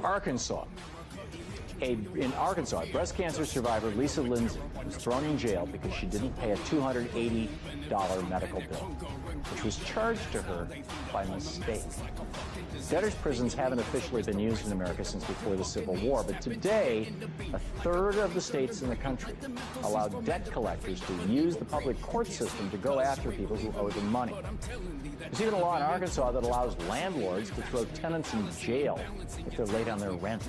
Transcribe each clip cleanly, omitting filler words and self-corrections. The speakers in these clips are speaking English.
Arkansas. In Arkansas, breast cancer survivor Lisa Lindsay was thrown in jail because she didn't pay a $280 medical bill, which was charged to her by mistake. Debtors' prisons haven't officially been used in America since before the Civil War, but today, a third of the states in the country allow debt collectors to use the public court system to go after people who owe them money. There's even a law in Arkansas that allows landlords to throw tenants in jail if they're late on their rent.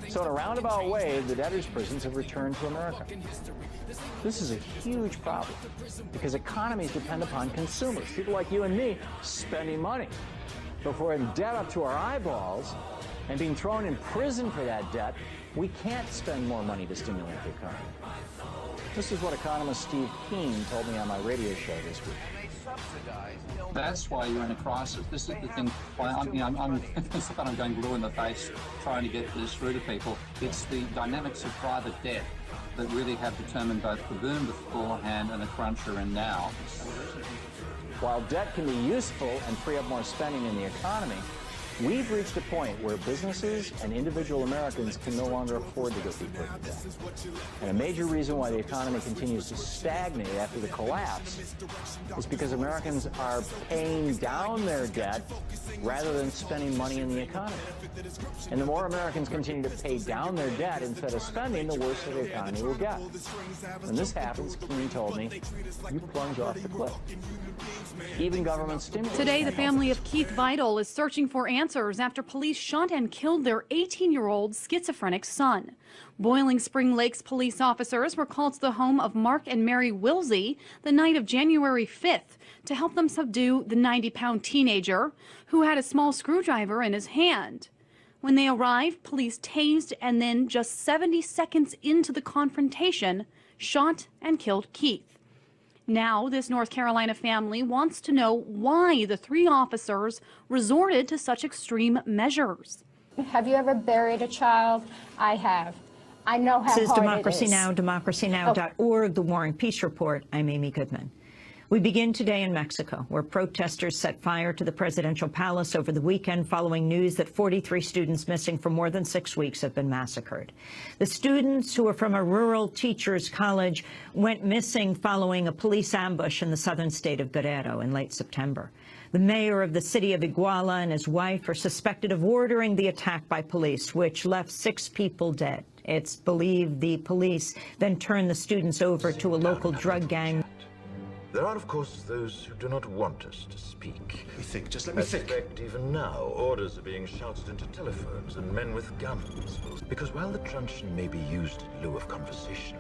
So in a roundabout way, the debtors' prisons have returned to America. This is a huge problem because economies depend upon consumers, people like you and me, spending money. But if we're in debt up to our eyeballs and being thrown in prison for that debt, we can't spend more money to stimulate the economy. This is what economist Steve Keen told me on my radio show this week. That's why you're in a crisis. This is the thing. Why I'm going blue in the face trying to get this through to people. It's the dynamics of private debt that really have determined both the boom beforehand and the crunch we're in now. While debt can be useful and free up more spending in the economy, we've reached a point where businesses and individual Americans can no longer afford to go deeper into debt. And a major reason why the economy continues to stagnate after the collapse is because Americans are paying down their debt rather than spending money in the economy. And the more Americans continue to pay down their debt instead of spending, the worse the economy will get. When this happens, Keene told me, you plunge off the cliff. Even government stimulus. Today, the family of Keith Vital is searching for answers after police shot and killed their 18-year-old schizophrenic son. Boiling Spring Lakes police officers were called to the home of Mark and Mary Wilsey the night of January 5th to help them subdue the 90-pound teenager who had a small screwdriver in his hand. When they arrived, police tased and then, just 70 seconds into the confrontation, shot and killed Keith. Now, this North Carolina family wants to know why the three officers resorted to such extreme measures. Have you ever buried a child? I have. I know how hard it is. This is Democracy Now!, democracynow.org, The War and Peace Report. I'm Amy Goodman. We begin today in Mexico, where protesters set fire to the presidential palace over the weekend following news that 43 students missing for more than 6 weeks have been massacred. The students, who are from a rural teachers' college, went missing following a police ambush in the southern state of Guerrero in late September. The mayor of the city of Iguala and his wife are suspected of ordering the attack by police, which left 6 people dead. It's believed the police then turned the students over to a local drug gang. There are, of course, those who do not want us to speak. Let me think, just let me think. In fact, even now, orders are being shouted into telephones and men with guns. Because while the truncheon may be used in lieu of conversation,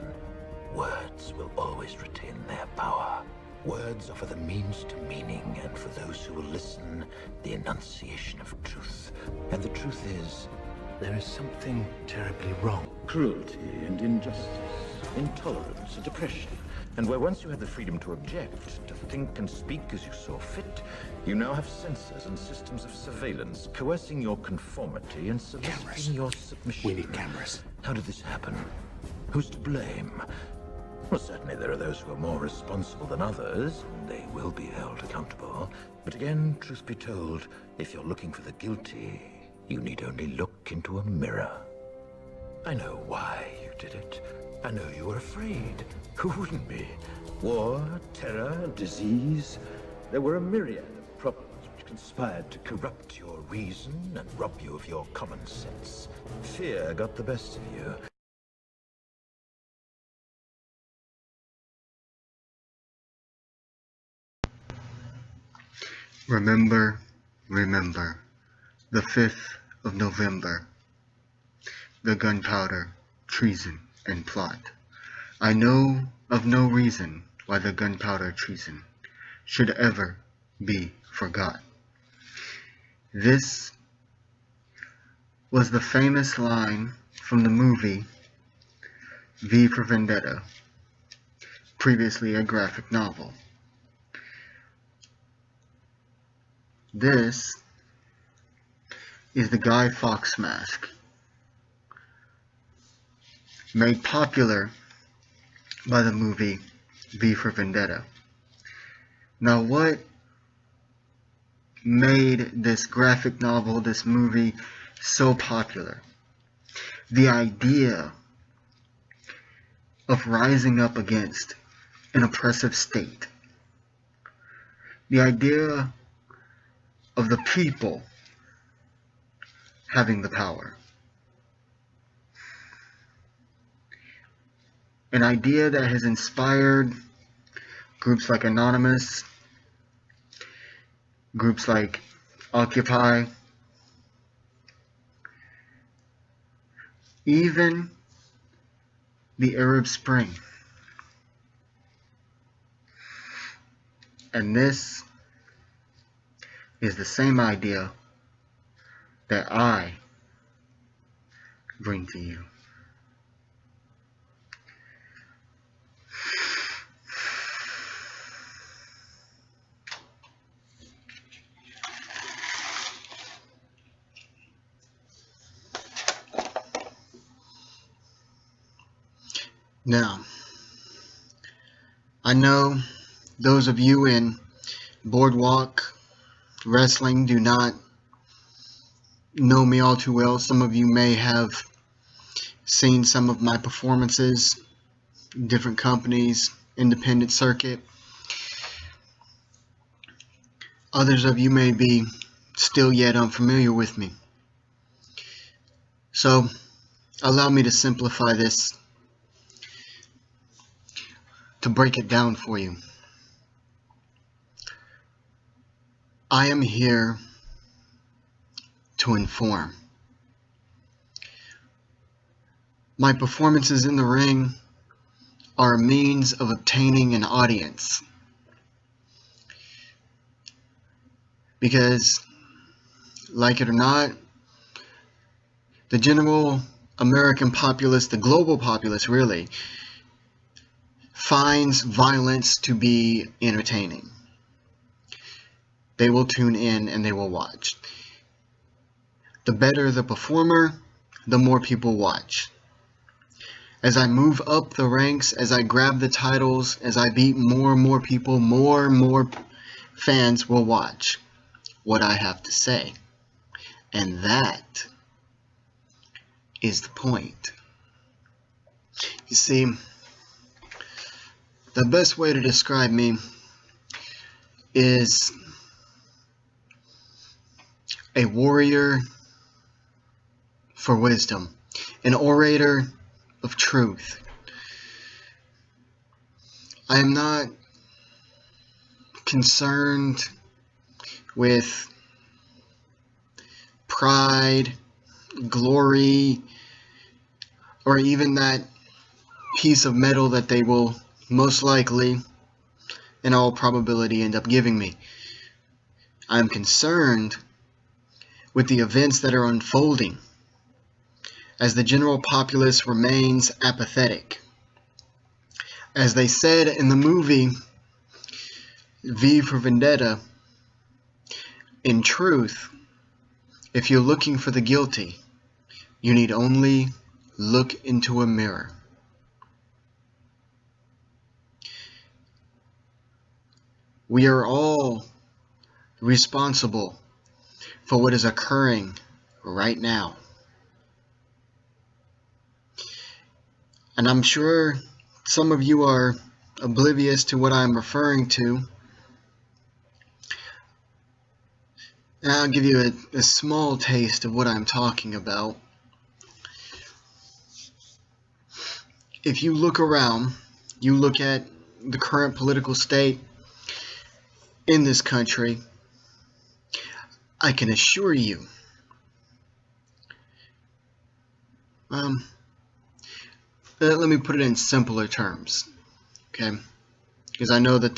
words will always retain their power. Words offer the means to meaning, and for those who will listen, the enunciation of truth. And the truth is, there is something terribly wrong. Cruelty and injustice, intolerance and oppression. And where once you had the freedom to object, to think and speak as you saw fit, you now have censors and systems of surveillance coercing your conformity and soliciting your submission. We need cameras. How did this happen? Who's to blame? Well, certainly there are those who are more responsible than others, and they will be held accountable. But again, truth be told, if you're looking for the guilty, you need only look into a mirror. I know why you did it. I know you were afraid. Who wouldn't be? War, terror, disease. There were a myriad of problems which conspired to corrupt your reason and rob you of your common sense. Fear got the best of you. Remember, the 5th of November, the gunpowder, treason, and plot. I know of no reason why the gunpowder treason should ever be forgot. This was the famous line from the movie V for Vendetta, previously a graphic novel. This is the Guy Fawkes mask, made popular by the movie V for Vendetta. Now, what made this graphic novel, this movie, so popular. The idea of rising up against an oppressive state. The idea of the people having the power. An idea that has inspired groups like Anonymous, groups like Occupy, even the Arab Spring. And this is the same idea that I bring to you. Now, I know those of you in Boardwalk wrestling do not know me all too well. Some of you may have seen some of my performances, different companies, independent circuit. Others of you may be still yet unfamiliar with me. So, allow me to simplify this, to break it down for you. I am here to inform. My performances in the ring are a means of obtaining an audience. Because, like it or not, the general American populace, the global populace really, finds violence to be entertaining. They will tune in and they will watch. The better the performer, the more people watch. As I move up the ranks, as I grab the titles, as I beat more and more people, more and more fans will watch what I have to say. And that is the point. You see, the best way to describe me is a warrior for wisdom, an orator of truth. I am not concerned with pride, glory, or even that piece of metal that they will most likely, in all probability, end up giving me. I'm concerned with the events that are unfolding as the general populace remains apathetic. As they said in the movie V for Vendetta, in truth, if you're looking for the guilty, you need only look into a mirror. We are all responsible for what is occurring right now. And I'm sure some of you are oblivious to what I'm referring to. And I'll give you a small taste of what I'm talking about. If you look around, you look at the current political state in this country, I can assure you, let me put it in simpler terms, okay? Because I know that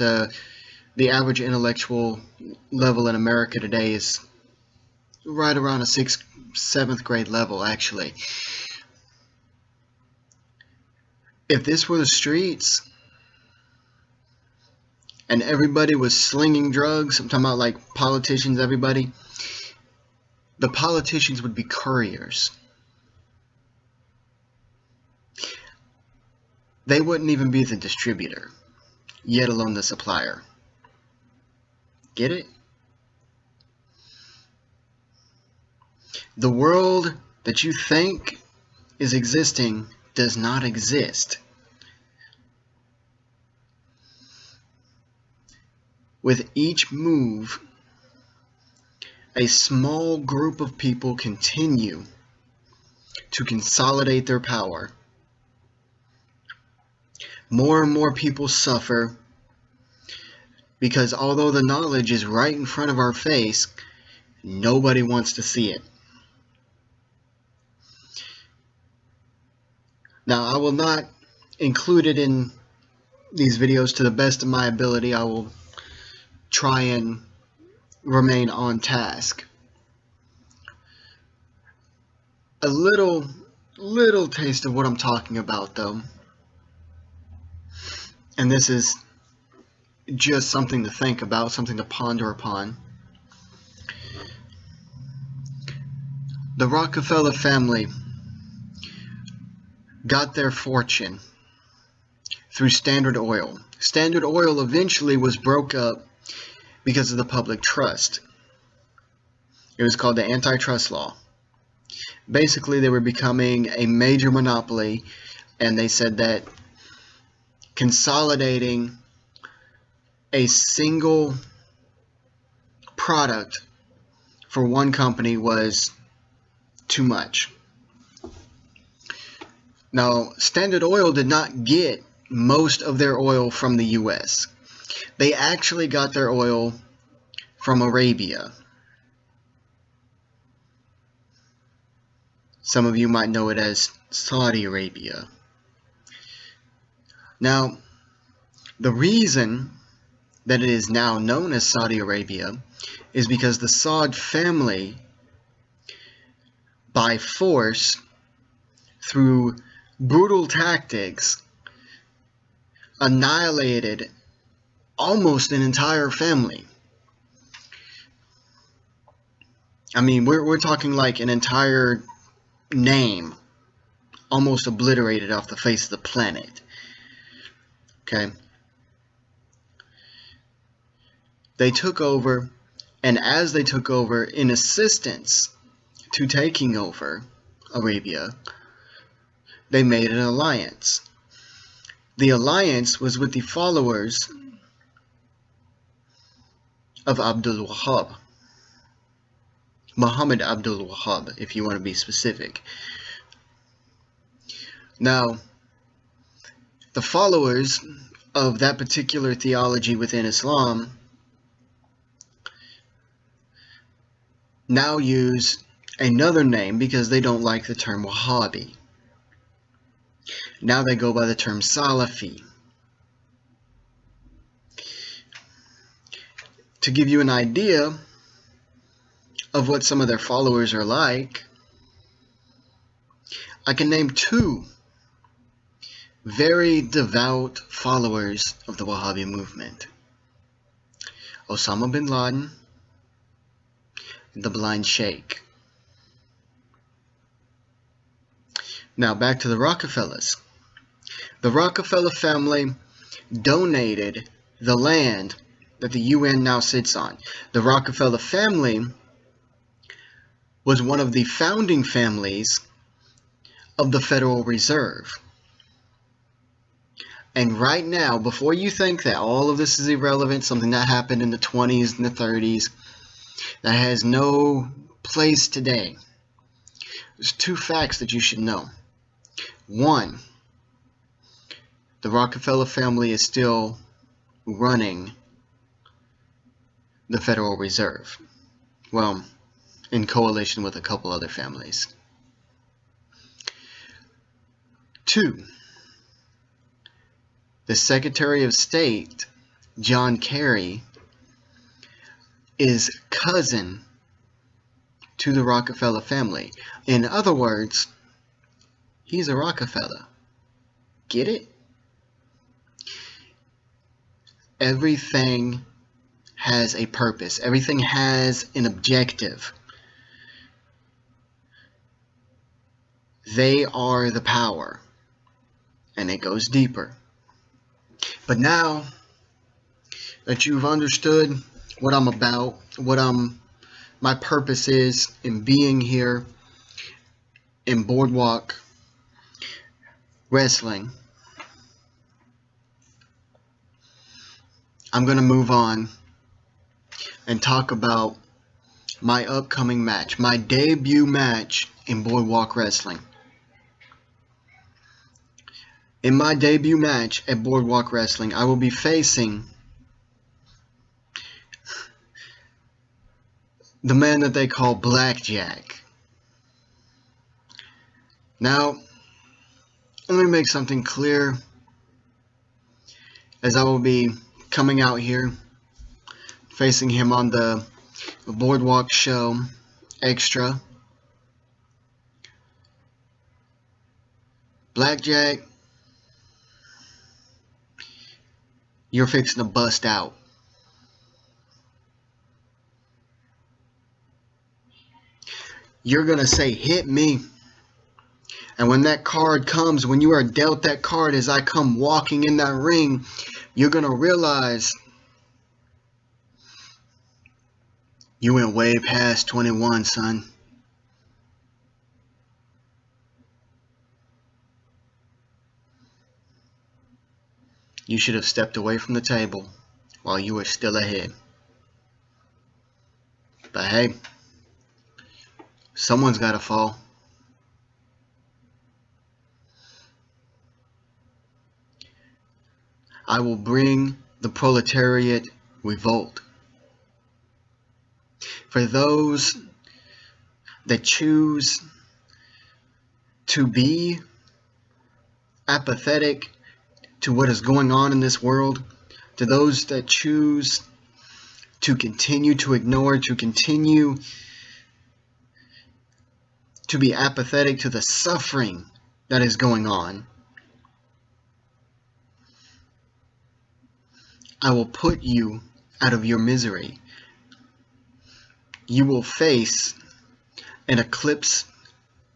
the average intellectual level in America today is right around a 6th, 7th grade level, actually. If this were the streets and everybody was slinging drugs, I'm talking about like politicians, everybody, the politicians would be couriers. They wouldn't even be the distributor, yet alone the supplier. Get it? The world that you think is existing does not exist. With each move, a small group of people continue to consolidate their power. More and more people suffer because although the knowledge is right in front of our face, nobody wants to see it. Now, I will not include it in these videos to the best of my ability. I will try and remain on task. A little taste of what I'm talking about, though, and this is just something to think about, something to ponder upon. The Rockefeller family got their fortune through Standard Oil. Standard Oil eventually was broke up because of the public trust. It was called the antitrust law. Basically, they were becoming a major monopoly, and they said that consolidating a single product for one company was too much. Now, Standard Oil did not get most of their oil from the US. They actually got their oil from Arabia. Some of you might know it as Saudi Arabia. Now, the reason that it is now known as Saudi Arabia is because the Saud family, by force, through brutal tactics, annihilated almost an entire family. I mean, we're talking like an entire name almost obliterated off the face of the planet. Okay? They took over, and as they took over, in assistance to taking over Arabia, they made an alliance. The alliance was with the followers of Abdul Wahab, Muhammad Abdul Wahab, if you want to be specific. Now, the followers of that particular theology within Islam now use another name because they don't like the term Wahhabi. Now they go by the term Salafi. To give you an idea of what some of their followers are like, I can name two very devout followers of the Wahhabi movement. Osama bin Laden, the Blind Sheikh. Now back to the Rockefellers. The Rockefeller family donated the land that the UN now sits on. The Rockefeller family was one of the founding families of the Federal Reserve. And right now, before you think that all of this is irrelevant, something that happened in the 20s and the 30s, that has no place today, there's two facts that you should know. One, the Rockefeller family is still running the Federal Reserve. Well, in coalition with a couple other families. Two, the Secretary of State, John Kerry, is cousin to the Rockefeller family. In other words, he's a Rockefeller. Get it? Everything has a purpose. Everything has an objective. They are the power. And it goes deeper. But now that you've understood what I'm about, what I'm my purpose is in being here in Boardwalk Wrestling. I'm going to move on and talk about my upcoming match, my debut match in Boardwalk Wrestling. In my debut match at Boardwalk Wrestling, I will be facing the man that they call Blackjack. Now, let me make something clear, as I will be coming out here facing him on the Boardwalk show extra. Blackjack, you're fixing to bust out. You're gonna say, hit me. And when that card comes, when you are dealt that card as I come walking in that ring, you're gonna realize you went way past 21, son. You should have stepped away from the table while you were still ahead. But hey, someone's gotta fall. I will bring the proletariat revolt. For those that choose to be apathetic to what is going on in this world, to those that choose to continue to ignore, to continue to be apathetic to the suffering that is going on, I will put you out of your misery. You will face an eclipse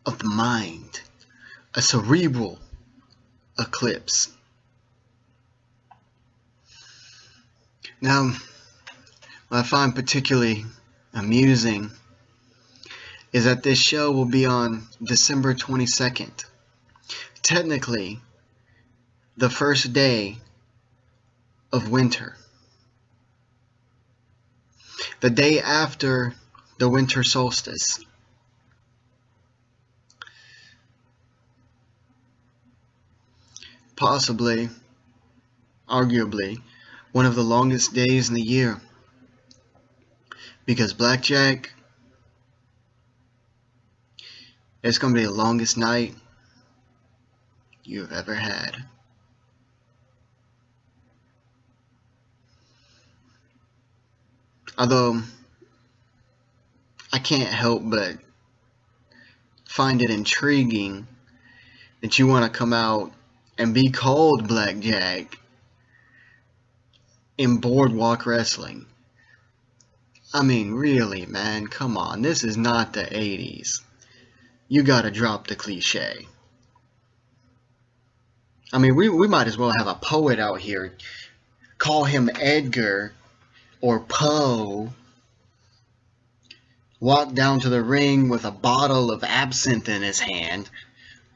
of the mind, a cerebral eclipse. Now, what I find particularly amusing is that this show will be on December 22nd. Technically, the first day of winter. The day after the winter solstice. Possibly, arguably, one of the longest days in the year. Because Blackjack, it's going to be the longest night you've ever had. Although, I can't help but find it intriguing that you want to come out and be called Blackjack in Boardwalk Wrestling. I mean, really, man, come on. This is not the 80s. You gotta drop the cliche. I mean, we might as well have a poet out here. Call him Edgar or Poe. Walk down to the ring with a bottle of absinthe in his hand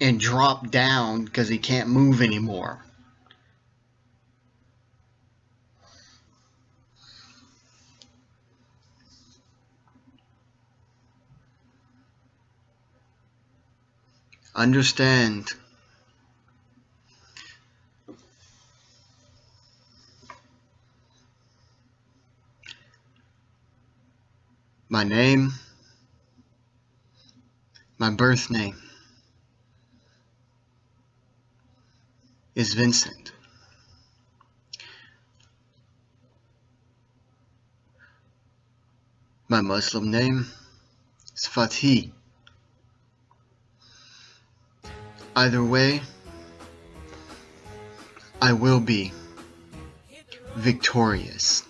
and drop down because he can't move anymore. Understand, my name, my birth name is Vincent. My Muslim name is Fatih. Either way, I will be victorious.